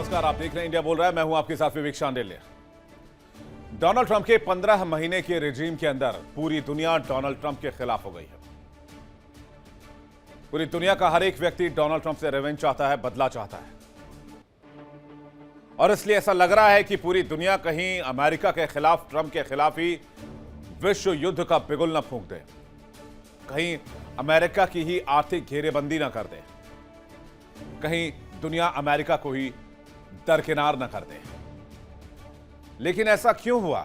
नमस्कार, आप देख रहे हैं इंडिया बोल रहा है। मैं हूं आपके साथ विवेक शांडिल्य। डोनाल्ड ट्रंप के 15 महीने के रिजीम के अंदर पूरी दुनिया डोनाल्ड ट्रंप के खिलाफ हो गई है। पूरी दुनिया का हर एक व्यक्ति डोनाल्ड ट्रंप से रिवेंज चाहता है, बदला चाहता है, और इसलिए ऐसा लग रहा है कि पूरी दुनिया कहीं अमेरिका के खिलाफ, ट्रंप के खिलाफ ही विश्व युद्ध का बिगुल न फूंक दे, कहीं अमेरिका की ही आर्थिक घेरेबंदी न कर दे, कहीं दुनिया अमेरिका को ही दरकिनार न कर दे। लेकिन ऐसा क्यों हुआ?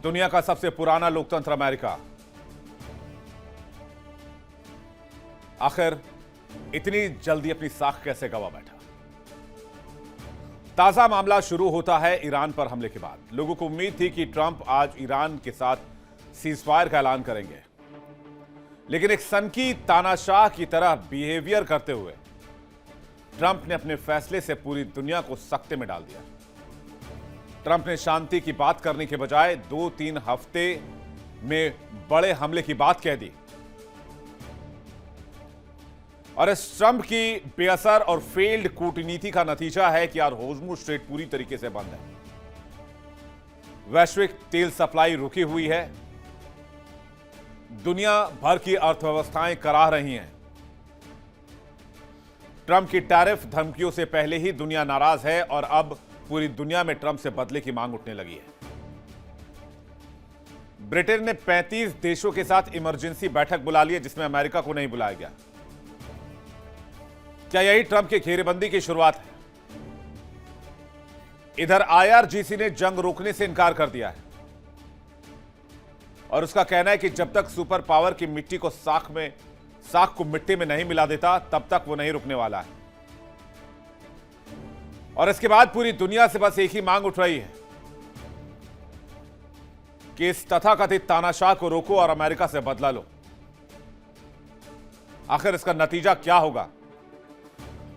दुनिया का सबसे पुराना लोकतंत्र अमेरिका आखिर इतनी जल्दी अपनी साख कैसे गवा बैठा? ताजा मामला शुरू होता है ईरान पर हमले के बाद। लोगों को उम्मीद थी कि ट्रंप आज ईरान के साथ सीजफायर का ऐलान करेंगे, लेकिन एक सनकी तानाशाह की तरह बिहेवियर करते हुए ट्रंप ने अपने फैसले से पूरी दुनिया को सकते में डाल दिया। ट्रंप ने शांति की बात करने के बजाय 2-3 हफ्ते में बड़े हमले की बात कह दी, और इस ट्रंप की बेअसर और फेल्ड कूटनीति का नतीजा है कि यार होर्मुज स्ट्रेट पूरी तरीके से बंद है, वैश्विक तेल सप्लाई रुकी हुई है, दुनिया भर की अर्थव्यवस्थाएं कराह रही हैं। ट्रंप की टैरिफ धमकियों से पहले ही दुनिया नाराज है, और अब पूरी दुनिया में ट्रंप से बदले की मांग उठने लगी है। ब्रिटेन ने 35 देशों के साथ इमरजेंसी बैठक बुला ली है, जिसमें अमेरिका को नहीं बुलाया गया। क्या यही ट्रंप की घेरेबंदी की शुरुआत है? इधर आईआरजीसी ने जंग रोकने से इनकार कर दिया है, और उसका कहना है कि जब तक सुपर पावर की मिट्टी को साख को मिट्टी में नहीं मिला देता, तब तक वो नहीं रुकने वाला है। और इसके बाद पूरी दुनिया से बस एक ही मांग उठ रही है कि इस तथाकथित तानाशाह को रोको और अमेरिका से बदला लो। आखिर इसका नतीजा क्या होगा?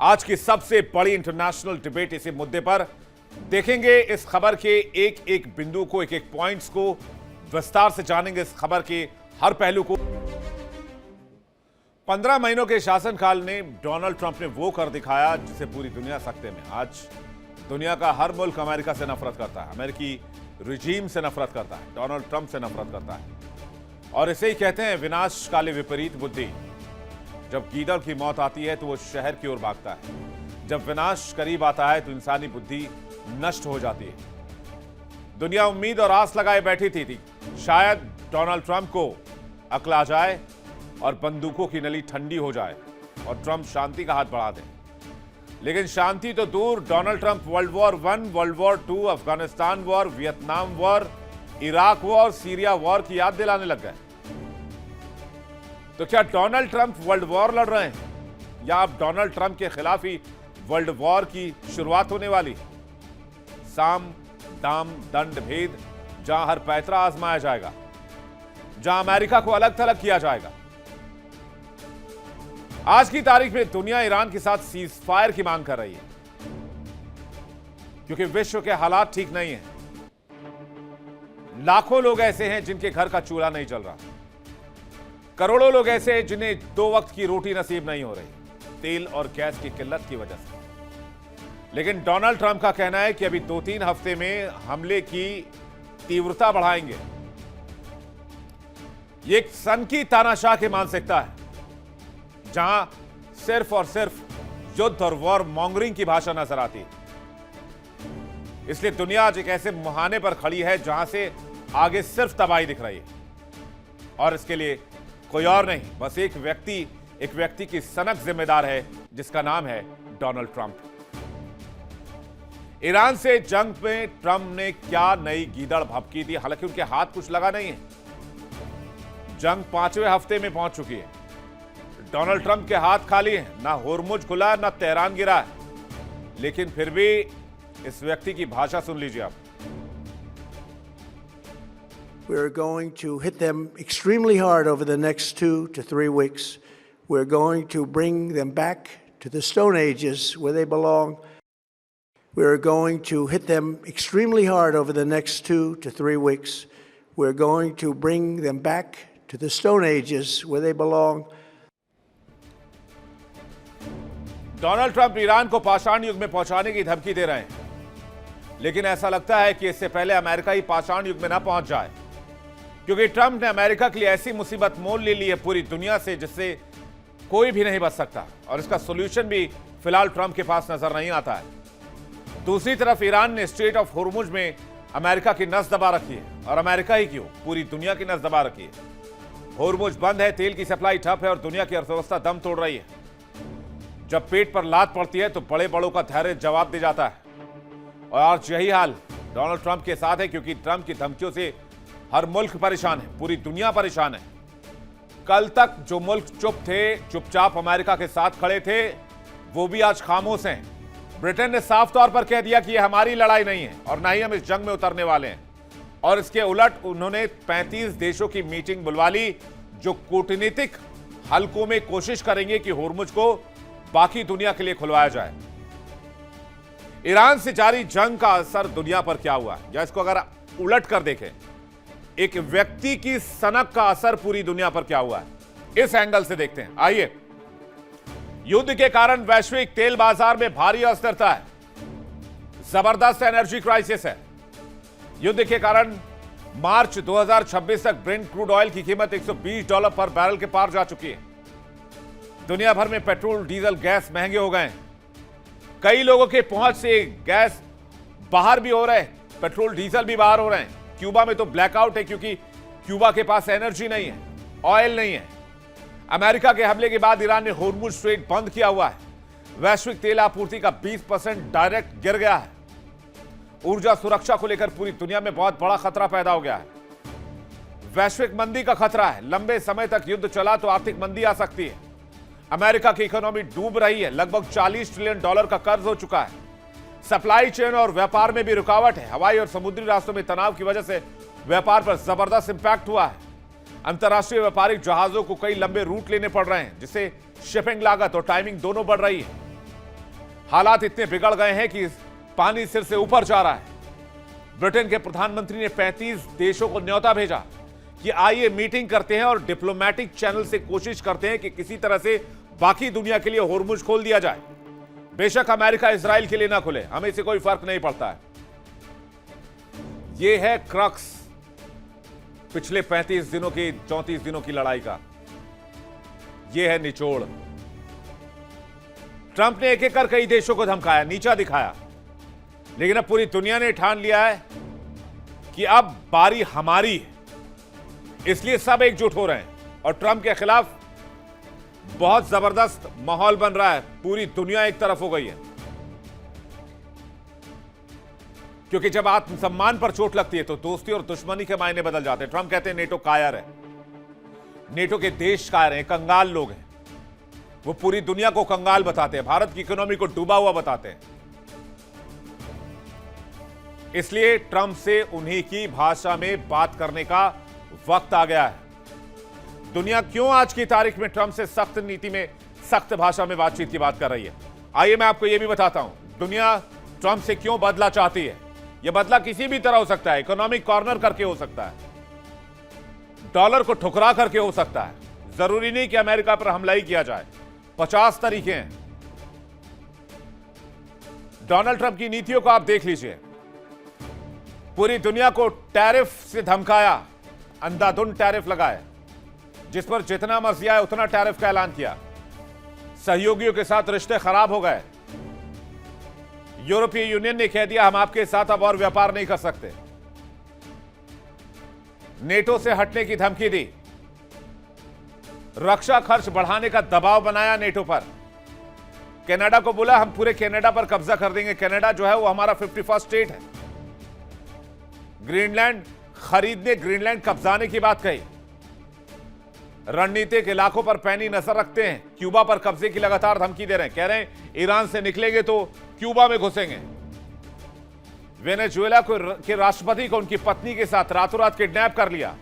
आज की सबसे बड़ी इंटरनेशनल डिबेट इसी मुद्दे पर देखेंगे। इस खबर के एक एक बिंदु को, एक एक पॉइंट्स को विस्तार से जानेंगे, इस खबर के हर पहलू को। 15 महीनों के शासनकाल ने डोनाल्ड ट्रंप ने वो कर दिखाया जिसे पूरी दुनिया सकते में। आज दुनिया का हर मुल्क अमेरिका से नफरत करता है, अमेरिकी रिजीम से नफरत करता है, डोनाल्ड ट्रंप से नफरत करता है, और इसे ही कहते हैं विनाशकाले विपरीत बुद्धि। जब गीदड़ की मौत आती है तो वो शहर की ओर भागता है, जब विनाश करीब आता है तो इंसानी बुद्धि नष्ट हो जाती है। दुनिया उम्मीद और आस लगाए बैठी थी शायद डोनाल्ड ट्रंप को अक्ल आ जाए और बंदूकों की नली ठंडी हो जाए और ट्रंप शांति का हाथ बढ़ा दे। लेकिन शांति तो दूर, Donald Trump world war 1, world war 2, Afghanistan war, Vietnam war, Iraq war, Syria war की याद दिलाने लग गए। तो क्या डोनाल्ड ट्रंप वर्ल्ड वॉर लड़ रहे हैं, या अब डोनाल्ड ट्रंप के खिलाफ ही वर्ल्ड वॉर की शुरुआत होने वाली? साम दाम दंड भेद, जहां हर पैतरा आजमाया जाएगा, जहां अमेरिका को अलग थलग किया जाएगा। आज की तारीख में दुनिया ईरान के साथ सीज फायर की मांग कर रही है, क्योंकि विश्व के हालात ठीक नहीं हैं। लाखों लोग ऐसे हैं जिनके घर का चूल्हा नहीं जल रहा, करोड़ों लोग ऐसे हैं जिन्हें 2 वक्त की रोटी नसीब नहीं हो रही तेल और गैस की किल्लत की वजह से। लेकिन डोनाल्ड ट्रंप का कहना है कि अभी 2-3 हफ्ते में हमले की तीव्रता बढ़ाएंगे। ये एक सनकी तानाशाह की मानसिकता है, जहां सिर्फ और सिर्फ युद्ध और वॉर मॉन्गरिंग की भाषा नजर आती है। इसलिए दुनिया आज एक ऐसे मुहाने पर खड़ी है जहां से आगे सिर्फ तबाही दिख रही है, और इसके लिए कोई और नहीं, बस एक व्यक्ति की सनक जिम्मेदार है, जिसका नाम है डोनाल्ड ट्रंप। ईरान से जंग में ट्रंप ने क्या नई गीदड़ भभकी थी? हालांकि उनके हाथ कुछ लगा नहीं है, जंग 5वें हफ्ते में पहुंच चुकी है। डोनाल्ड ट्रंप के हाथ खाली हैं, ना होर्मुज खुला, ना तेहरान गिरा है। लेकिन फिर भी इस व्यक्ति की भाषा सुन लीजिए आप। We're going to hit them extremely hard over the next 2 to 3 weeks. We're going to bring them back to the Stone Ages where they belong. We're going to hit them extremely hard over the next 2 to 3 weeks. We're going to bring them back to the Stone Ages where they belong. Donald Trump Iran को पाषाण युग में पहुंचाने की धमकी दे रहे हैं, लेकिन ऐसा लगता है कि इससे पहले अमेरिका ही पाषाण युग में ना पहुंच जाए, क्योंकि ट्रंप ने अमेरिका के लिए ऐसी मुसीबत मोल ले ली है पूरी दुनिया से जिससे कोई भी नहीं बच सकता, और इसका सोल्यूशन भी फिलहाल ट्रंप के पास नजर नहीं आता है। दूसरी तरफ ईरान ने स्ट्रेट ऑफ होर्मुज में अमेरिका की नस दबा रखी है, और अमेरिका ही क्यों, पूरी दुनिया की नस दबा रखी है। होर्मुज बंद है, तेल की सप्लाई ठप है और दुनिया की अर्थव्यवस्था दम तोड़ रही है। जब पेट पर लात पड़ती है तो बड़े बड़ों का धैर्य जवाब दे जाता है, और आज यही हाल डोनाल्ड ट्रंप के साथ है, क्योंकि ट्रंप की धमकियों से हर मुल्क परेशान है, पूरी दुनिया परेशान है। कल तक जो मुल्क चुप थे, चुपचाप अमेरिका के साथ खड़े थे, वो भी आज खामोश हैं। ब्रिटेन ने साफ तौर पर कह दिया कि यह हमारी लड़ाई नहीं है और ना ही हम इस जंग में उतरने वाले हैं, और इसके उलट उन्होंने 35 देशों की मीटिंग बुलवा ली, जो कूटनीतिक हलकों में कोशिश करेंगे कि होर्मुज को बाकी दुनिया के लिए खुलवाया जाए। ईरान से जारी जंग का असर दुनिया पर क्या हुआ, या इसको अगर उलट कर देखें, एक व्यक्ति की सनक का असर पूरी दुनिया पर क्या हुआ है, इस एंगल से देखते हैं। आइए। युद्ध के कारण वैश्विक तेल बाजार में भारी अस्थिरता है, जबरदस्त एनर्जी क्राइसिस है। युद्ध के कारण मार्च 2026 तक ब्रेंट क्रूड ऑयल की कीमत $120 पर बैरल के पार जा चुकी है। दुनिया भर में पेट्रोल, डीजल, गैस महंगे हो गए हैं। कई लोगों के पहुंच से गैस बाहर भी हो रहे हैं, पेट्रोल डीजल भी बाहर हो रहे हैं। क्यूबा में तो ब्लैकआउट है, क्योंकि क्यूबा के पास एनर्जी नहीं है, ऑयल नहीं है। अमेरिका के हमले के बाद ईरान ने होर्मुज स्ट्रेट बंद किया हुआ है। वैश्विक तेल आपूर्ति का 20% डायरेक्ट गिर गया है। ऊर्जा सुरक्षा को लेकर पूरी दुनिया में बहुत बड़ा खतरा पैदा हो गया है। वैश्विक मंदी का खतरा है, लंबे समय तक युद्ध चला तो आर्थिक मंदी आ सकती है। अमेरिका की इकोनॉमी डूब रही है, लगभग $40 ट्रिलियन का कर्ज हो चुका है। सप्लाई चेन और व्यापार में भी रुकावट है। हवाई और समुद्री रास्तों में तनाव की वजह से व्यापार पर जबरदस्त इंपैक्ट हुआ है। अंतर्राष्ट्रीय व्यापारिक जहाजों को कई लंबे रूट लेने पड़ रहे हैं, जिससे शिपिंग लागत और टाइमिंग दोनों बढ़ रही है। हालात इतने बिगड़ गए हैं कि पानी सिर से ऊपर जा रहा है। ब्रिटेन के प्रधानमंत्री ने 35 देशों को न्योता भेजा कि आइए मीटिंग करते हैं और डिप्लोमेटिक चैनल से कोशिश करते हैं कि किसी तरह से बाकी दुनिया के लिए होर्मुज खोल दिया जाए। बेशक अमेरिका इजराइल के लिए ना खुले, हमें इससे कोई फर्क नहीं पड़ता है। यह है क्रक्स पिछले 35 दिनों की, 34 दिनों की लड़ाई का। यह है निचोड़। ट्रंप ने एक एक कर कई देशों को धमकाया, नीचा दिखाया, लेकिन अब पूरी दुनिया ने ठान लिया है कि अब बारी हमारी है। इसलिए सब एकजुट हो रहे हैं और ट्रंप के खिलाफ बहुत जबरदस्त माहौल बन रहा है। पूरी दुनिया एक तरफ हो गई है, क्योंकि जब आत्मसम्मान पर चोट लगती है तो दोस्ती और दुश्मनी के मायने बदल जाते हैं। ट्रंप कहते हैं नेटो कायर है, नेटो के देश कायर हैं, कंगाल लोग हैं। वो पूरी दुनिया को कंगाल बताते हैं, भारत की इकोनॉमी को डूबा हुआ बताते हैं। इसलिए ट्रंप से उन्हीं की भाषा में बात करने का वक्त आ गया है। दुनिया क्यों आज की तारीख में ट्रंप से सख्त नीति में, सख्त भाषा में बातचीत की बात कर रही है, आइए मैं आपको यह भी बताता हूं। दुनिया ट्रंप से क्यों बदला चाहती है। यह बदला किसी भी तरह हो सकता है, इकोनॉमिक कॉर्नर करके हो सकता है, डॉलर को ठुकरा करके हो सकता है, जरूरी नहीं कि अमेरिका पर हमला ही किया जाए। 50 तरीके हैं। डोनाल्ड ट्रंप की नीतियों को आप देख लीजिए। पूरी दुनिया को टैरिफ से धमकाया, अंधाधुंध टैरिफ लगाए, जिस पर जितना मर्जी आए उतना टैरिफ का ऐलान किया। सहयोगियों के साथ रिश्ते खराब हो गए। यूरोपीय यूनियन ने कह दिया हम आपके साथ अब और व्यापार नहीं कर सकते। नेटो से हटने की धमकी दी। रक्षा खर्च बढ़ाने का दबाव बनाया नेटो पर। कनाडा को बोला हम पूरे कनाडा पर कब्जा कर देंगे। कनाडा जो है वो हमारा 51st स्टेट है। ग्रीनलैंड खरीदने, ग्रीनलैंड कब्जाने की बात कही। रणनीतिक इलाकों पर पैनी नजर रखते हैं। क्यूबा पर कब्जे की लगातार धमकी दे रहे हैं, कह रहे हैं ईरान से निकलेंगे तो क्यूबा में घुसेंगे। वेनेजुएला के राष्ट्रपति को उनकी पत्नी के साथ रातों रात किडनैप कर लिया।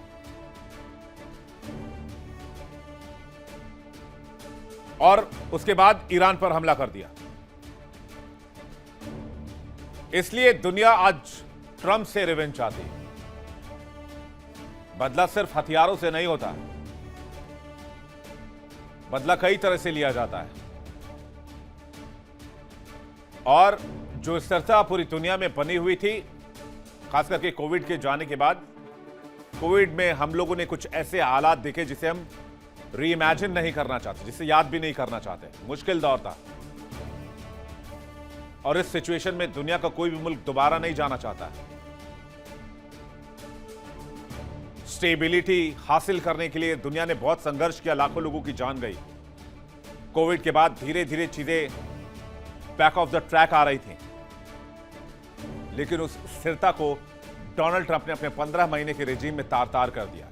और उसके बाद ईरान पर हमला कर दिया। इसलिए दुनिया आज ट्रंप से रिवेंज चाहती है। बदला सिर्फ हथियारों से नहीं होता, बदला कई तरह से लिया जाता है। और जो स्थिरता पूरी दुनिया में बनी हुई थी, खास करके कोविड के जाने के बाद, कोविड में हम लोगों ने कुछ ऐसे हालात देखे जिसे हम रीइमेजिन नहीं करना चाहते, जिसे याद भी नहीं करना चाहते। मुश्किल दौर था और इस सिचुएशन में दुनिया का कोई भी मुल्क दोबारा नहीं जाना चाहता है। स्टेबिलिटी हासिल करने के लिए दुनिया ने बहुत संघर्ष किया, लाखों लोगों की जान गई। कोविड के बाद धीरे धीरे चीजें बैक ऑफ द ट्रैक आ रही थी, लेकिन उस स्थिरता को डोनाल्ड ट्रंप ने अपने 15 महीने के रेजिम में तार तार कर दिया।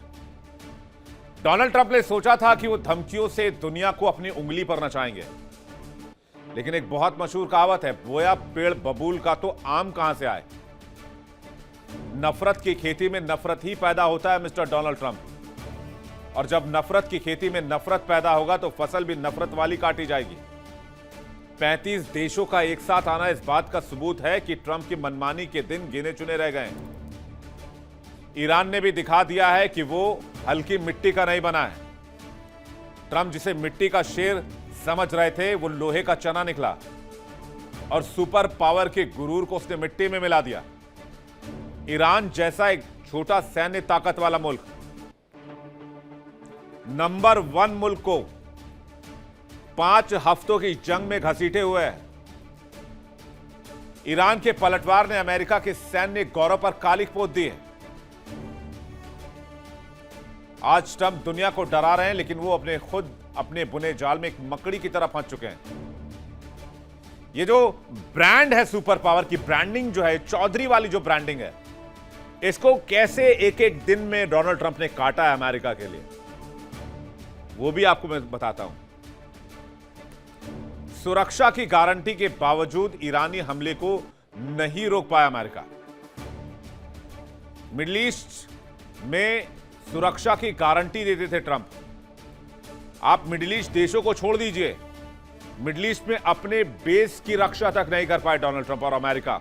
डोनाल्ड ट्रंप ने सोचा था कि वो धमकियों से दुनिया को अपनी उंगली पर नचाएंगे, लेकिन एक बहुत मशहूर कहावत है, बोया पेड़ बबूल का तो आम कहां से आए। नफरत की खेती में नफरत ही पैदा होता है मिस्टर डोनाल्ड ट्रंप, और जब नफरत की खेती में नफरत पैदा होगा तो फसल भी नफरत वाली काटी जाएगी। 35 देशों का एक साथ आना इस बात का सबूत है कि ट्रंप की मनमानी के दिन गिने चुने रह गए। ईरान ने भी दिखा दिया है कि वो हल्की मिट्टी का नहीं बना है। ट्रंप जिसे मिट्टी का शेर समझ रहे थे, वो लोहे का चना निकला और सुपर पावर के गुरूर को उसने मिट्टी में मिला दिया। ईरान जैसा एक छोटा सैन्य ताकत वाला मुल्क नंबर 1 मुल्क को 5 हफ्तों की जंग में घसीटे हुए है। ईरान के पलटवार ने अमेरिका के सैन्य गौरव पर कालिख पोत दी है। आज ट्रंप दुनिया को डरा रहे हैं, लेकिन वो अपने बुने जाल में एक मकड़ी की तरह फंस चुके हैं। ये जो ब्रांड है सुपर पावर की, ब्रांडिंग जो है, चौधरी वाली जो ब्रांडिंग है, इसको कैसे एक एक दिन में डोनाल्ड ट्रंप ने काटा है अमेरिका के लिए, वो भी आपको मैं बताता हूं। सुरक्षा की गारंटी के बावजूद ईरानी हमले को नहीं रोक पाया अमेरिका। मिडिल ईस्ट में सुरक्षा की गारंटी देते थे ट्रंप। आप मिडिल ईस्ट देशों को छोड़ दीजिए, मिडिल ईस्ट में अपने बेस की रक्षा तक नहीं कर पाए डोनाल्ड ट्रंप और अमेरिका।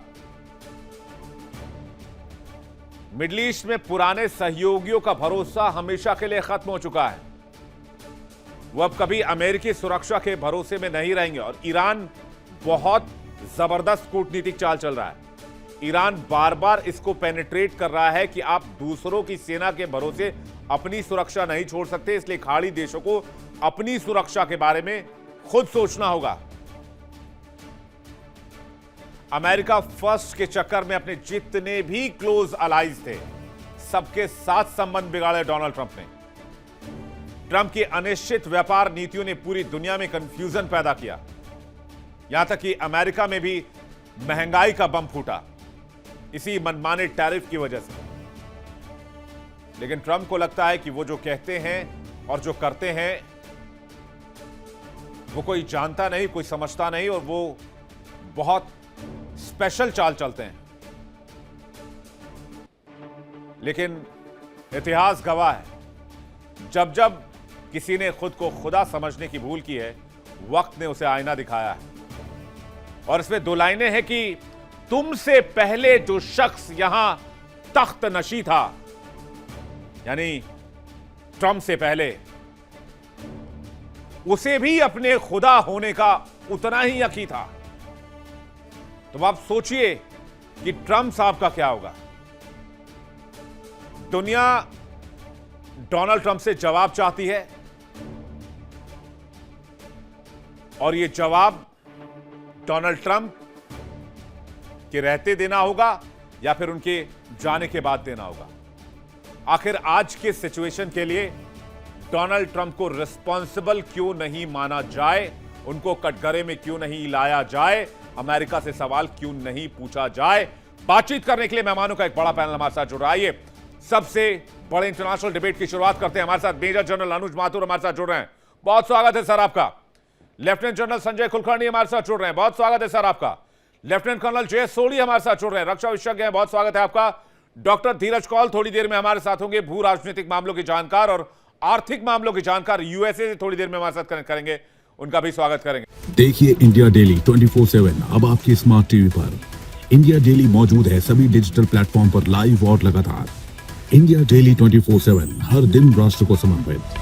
मिडिल ईस्ट में पुराने सहयोगियों का भरोसा हमेशा के लिए खत्म हो चुका है। वो अब कभी अमेरिकी सुरक्षा के भरोसे में नहीं रहेंगे और ईरान बहुत जबरदस्त कूटनीतिक चाल चल रहा है। ईरान बार बार इसको पेनिट्रेट कर रहा है कि आप दूसरों की सेना के भरोसे अपनी सुरक्षा नहीं छोड़ सकते, इसलिए खाड़ी देशों को अपनी सुरक्षा के बारे में खुद सोचना होगा। अमेरिका फर्स्ट के चक्कर में अपने जितने भी क्लोज अलाइज थे, सबके साथ संबंध बिगाड़े डोनाल्ड ट्रंप ने। ट्रंप की अनिश्चित व्यापार नीतियों ने पूरी दुनिया में कंफ्यूजन पैदा किया, यहां तक कि अमेरिका में भी महंगाई का बम फूटा इसी मनमाने टैरिफ की वजह से। लेकिन ट्रंप को लगता है कि वो जो कहते हैं और जो करते हैं वो कोई जानता नहीं, कोई समझता नहीं, और वो बहुत स्पेशल चाल चलते हैं। लेकिन इतिहास गवाह है, जब जब किसी ने खुद को खुदा समझने की भूल की है, वक्त ने उसे आईना दिखाया है। और इसमें 2 लाइनें हैं कि तुमसे पहले जो शख्स यहां तख्त नशी था, यानी ट्रंप से पहले, उसे भी अपने खुदा होने का उतना ही यकीन था। तो आप सोचिए कि ट्रंप साहब का क्या होगा। दुनिया डोनाल्ड ट्रंप से जवाब चाहती है और यह जवाब डोनाल्ड ट्रंप के रहते देना होगा या फिर उनके जाने के बाद देना होगा। आखिर आज के सिचुएशन के लिए डोनाल्ड ट्रंप को रिस्पॉन्सिबल क्यों नहीं माना जाए, उनको कटघरे में क्यों नहीं लाया जाए, अमेरिका से सवाल क्यों नहीं पूछा जाए। बातचीत करने के लिए मेहमानों का एक बड़ा पैनल हमारे साथ जुड़ रहा है। आइए सबसे बड़े इंटरनेशनल डिबेट की शुरुआत करते हैं। हमारे साथ मेजर जनरल अनुज माथुर हमारे साथ जुड़ रहे हैं, बहुत स्वागत है सर आपका। लेफ्टिनेंट जनरल संजय कुलकर्णी हमारे साथ जुड़ रहे हैं, बहुत स्वागत है सर आपका। लेफ्टिनेंट कर्नल जय सोढ़ी हमारे साथ जुड़ रहे हैं, रक्षा विशेषज्ञ हैं, बहुत स्वागत है आपका। डॉक्टर धीरज कौल थोड़ी देर में हमारे साथ होंगे, भू राजनीतिक मामलों के जानकार और आर्थिक मामलों के जानकार, यूएसए से थोड़ी देर में हमारे साथ कनेक्ट करेंगे, उनका भी स्वागत करेंगे। देखिए इंडिया डेली 24/7 अब आपकी स्मार्ट टीवी पर। इंडिया डेली मौजूद है सभी डिजिटल प्लेटफॉर्म पर लाइव और लगातार। इंडिया डेली 24/7 हर दिन राष्ट्र को समर्पित।